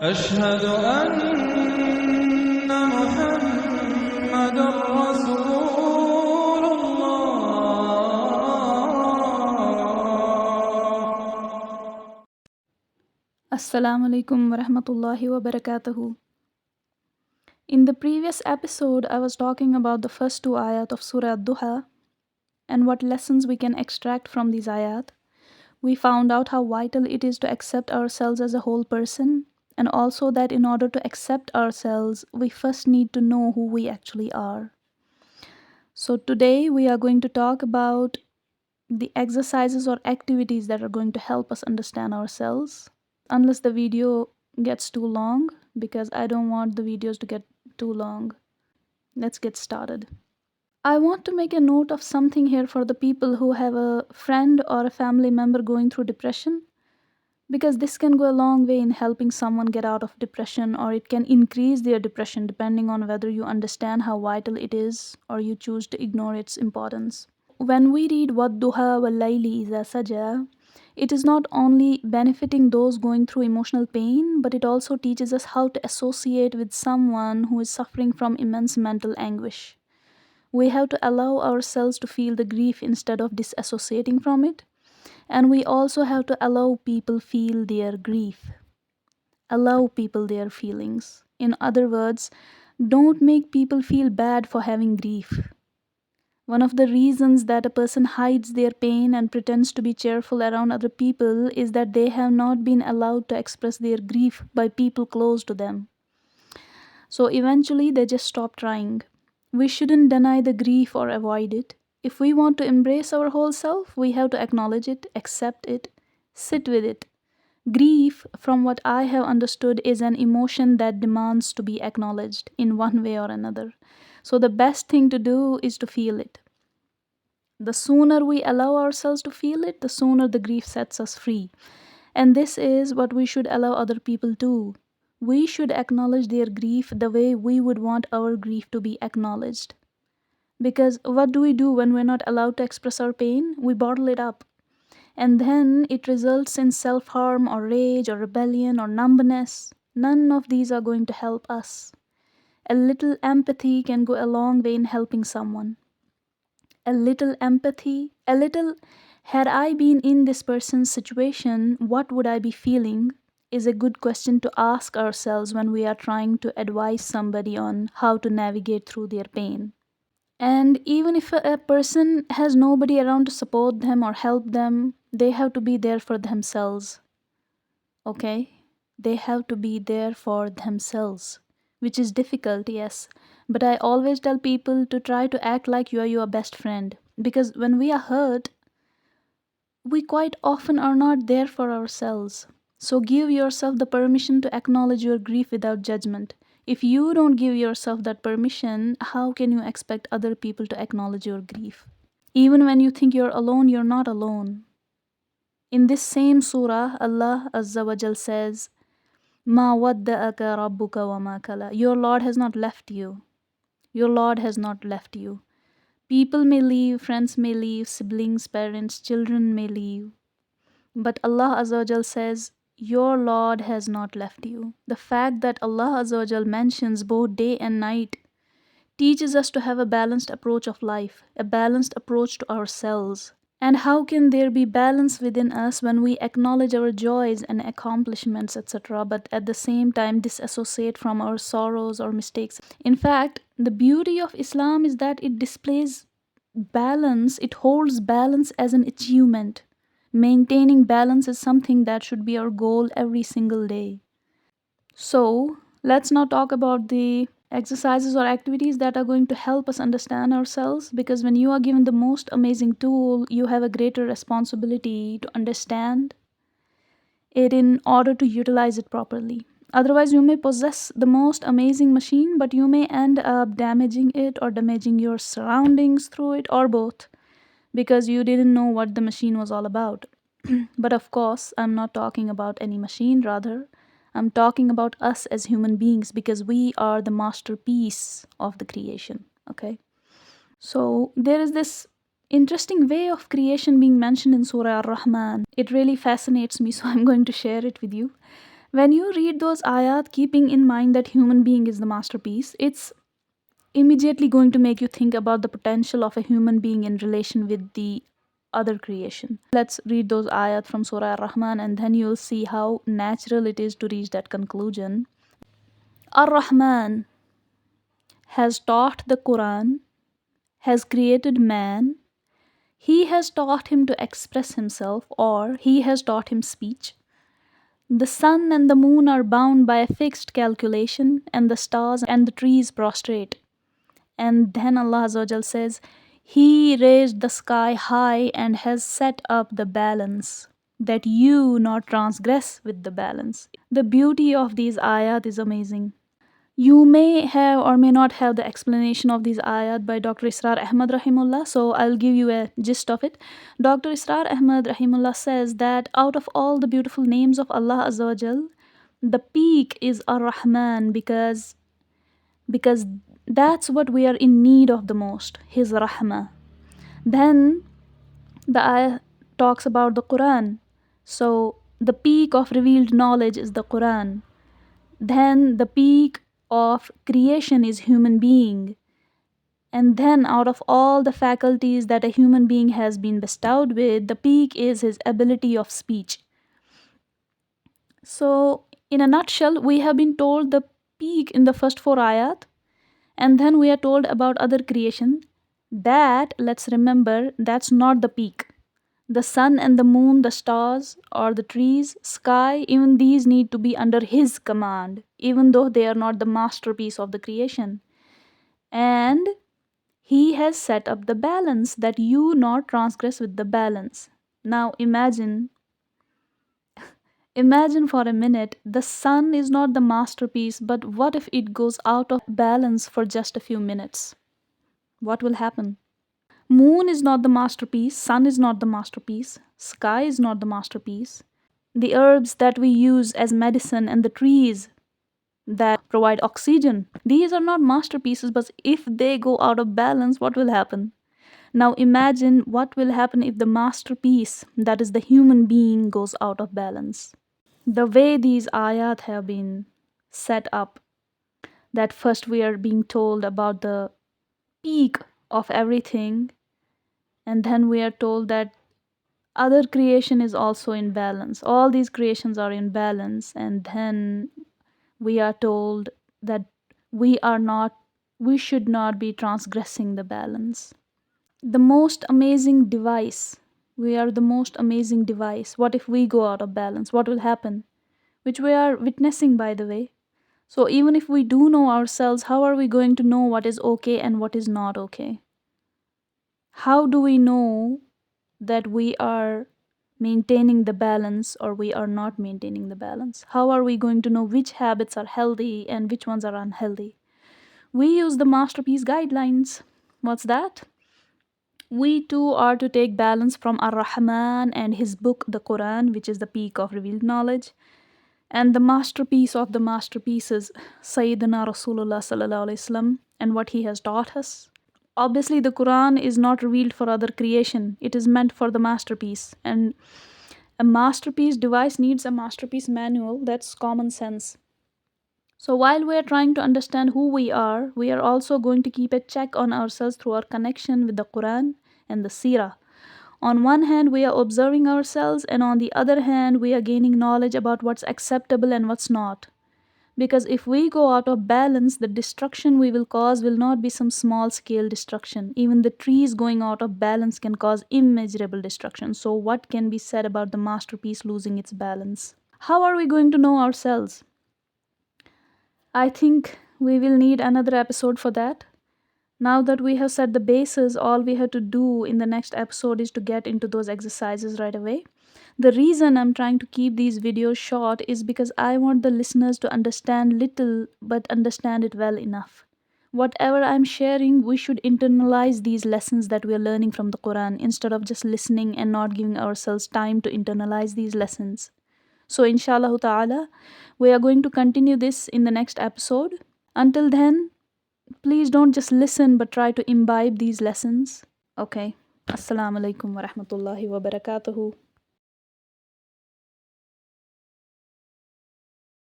أشهد أن محمد رسول الله. Assalamu alaikum wa rahmatullahi wa barakatuhu. In the previous episode, I was talking about the first two ayat of Surah ad-Duha and what lessons we can extract from these ayat. We found out how vital it is to accept ourselves as a whole person, and also that in order to accept ourselves, we first need to know who we actually are. So today we are going to talk about the exercises or activities that are going to help us understand ourselves. Unless the video gets too long, because I don't want the videos to get too long. Let's get started. I want to make a note of something here for the people who have a friend or a family member going through depression, because this can go a long way in helping someone get out of depression, or it can increase their depression depending on whether you understand how vital it is or you choose to ignore its importance. When we read وَالضُّحَى وَاللَّيْلِ إِذَا سَجَى, it is not only benefiting those going through emotional pain, but it also teaches us how to associate with someone who is suffering from immense mental anguish. We have to allow ourselves to feel the grief instead of disassociating from it. And we also have to allow people feel their grief. Allow people their feelings. In other words, don't make people feel bad for having grief. One of the reasons that a person hides their pain and pretends to be cheerful around other people is that they have not been allowed to express their grief by people close to them. So eventually they just stop trying. We shouldn't deny the grief or avoid it. If we want to embrace our whole self, we have to acknowledge it, accept it, sit with it. Grief, from what I have understood, is an emotion that demands to be acknowledged in one way or another. So the best thing to do is to feel it. The sooner we allow ourselves to feel it, the sooner the grief sets us free. And this is what we should allow other people to. We should acknowledge their grief the way we would want our grief to be acknowledged. Because what do we do when we're not allowed to express our pain? We bottle it up. And then it results in self-harm or rage or rebellion or numbness. None of these are going to help us. A little empathy can go a long way in helping someone. A little empathy, had I been in this person's situation, what would I be feeling, is a good question to ask ourselves when we are trying to advise somebody on how to navigate through their pain. And even if a person has nobody around to support them or help them, they have to be there for themselves. Okay? They have to be there for themselves, which is difficult, yes. But I always tell people to try to act like you are your best friend. Because when we are hurt, we quite often are not there for ourselves. So give yourself the permission to acknowledge your grief without judgment. If you don't give yourself that permission, how can you expect other people to acknowledge your grief? Even when you think you're alone, you're not alone. In this same surah, Allah Azza wa Jal says, "Ma wadda'aka rabbuka wa ma kala." Your Lord has not left you. Your Lord has not left you. People may leave, friends may leave, siblings, parents, children may leave. But Allah Azza wa Jal says, your Lord has not left you. The fact that Allah Azza wa Jal mentions both day and night teaches us to have a balanced approach of life, a balanced approach to ourselves. And how can there be balance within us when we acknowledge our joys and accomplishments, etc., but at the same time disassociate from our sorrows or mistakes? In fact, the beauty of Islam is that it displays balance, it holds balance as an achievement. Maintaining balance is something that should be our goal every single day. So, let's now talk about the exercises or activities that are going to help us understand ourselves, because when you are given the most amazing tool, you have a greater responsibility to understand it in order to utilize it properly. Otherwise, you may possess the most amazing machine, but you may end up damaging it or damaging your surroundings through it, or both, because you didn't know what the machine was all about. But of course, I'm not talking about any machine, rather, I'm talking about us as human beings, because we are the masterpiece of the creation, okay? So there is this interesting way of creation being mentioned in Surah Ar-Rahman. It really fascinates me, so I'm going to share it with you. When you read those ayat, keeping in mind that human being is the masterpiece, it's immediately going to make you think about the potential of a human being in relation with the other creation. Let's read those ayat from Surah Ar-Rahman, and then you'll see how natural it is to reach that conclusion. Ar-Rahman has taught the Quran, has created man. He has taught him to express himself, or he has taught him speech. The sun and the moon are bound by a fixed calculation, and the stars and the trees prostrate. And then Allah Azza wa Jal says, He raised the sky high and has set up the balance, that you not transgress with the balance. The beauty of these ayat is amazing. You may have or may not have the explanation of these ayat by Dr. Israr Ahmad Rahimullah, so I'll give you a gist of it. Dr. Israr Ahmad Rahimullah says that out of all the beautiful names of Allah Azza wa Jal, the peak is Ar-Rahman because that's what we are in need of the most, His Rahmah. Then the ayah talks about the Quran. So the peak of revealed knowledge is the Quran. Then the peak of creation is human being. And then out of all the faculties that a human being has been bestowed with, the peak is his ability of speech. So in a nutshell, we have been told the peak in the first 4 ayat, and then we are told about other creation. That, let's remember, that's not the peak. The sun and the moon, the stars, or the trees, sky, even these need to be under His command, even though they are not the masterpiece of the creation. And He has set up the balance, that you not transgress with the balance. Now imagine for a minute, the sun is not the masterpiece, but what if it goes out of balance for just a few minutes? What will happen? Moon is not the masterpiece, sun is not the masterpiece, sky is not the masterpiece. The herbs that we use as medicine and the trees that provide oxygen, these are not masterpieces, but if they go out of balance, what will happen? Now imagine what will happen if the masterpiece, that is the human being, goes out of balance. The way these ayat have been set up, that first we are being told about the peak of everything, and then we are told that other creation is also in balance. All these creations are in balance, and then we are told that we should not be transgressing the balance. The most amazing device. We are the most amazing device. What if we go out of balance? What will happen? Which we are witnessing, by the way. So even if we do know ourselves, how are we going to know what is okay and what is not okay? How do we know that we are maintaining the balance or we are not maintaining the balance? How are we going to know which habits are healthy and which ones are unhealthy? We use the masterpiece guidelines. What's that? We too are to take balance from Ar-Rahman and his book, the Quran, which is the peak of revealed knowledge, and the masterpiece of the masterpieces, Sayyidina Rasulullah Sallallahu Alaihi Wasallam, and what he has taught us. Obviously, the Quran is not revealed for other creation. It is meant for the masterpiece. And a masterpiece device needs a masterpiece manual. That's common sense. So while we are trying to understand who we are also going to keep a check on ourselves through our connection with the Quran and the Seerah. On one hand, we are observing ourselves, and on the other hand, we are gaining knowledge about what's acceptable and what's not. Because if we go out of balance, the destruction we will cause will not be some small scale destruction. Even the trees going out of balance can cause immeasurable destruction. So what can be said about the masterpiece losing its balance? How are we going to know ourselves? I think we will need another episode for that. Now that we have set the basis, all we have to do in the next episode is to get into those exercises right away. The reason I'm trying to keep these videos short is because I want the listeners to understand little but understand it well enough. Whatever I'm sharing, we should internalize these lessons that we are learning from the Quran instead of just listening and not giving ourselves time to internalize these lessons. So inshallah ta'ala, we are going to continue this in the next episode. Until then, please don't just listen but try to imbibe these lessons. Okay. Assalamu alaikum wa rahmatullahi wa barakatuhu.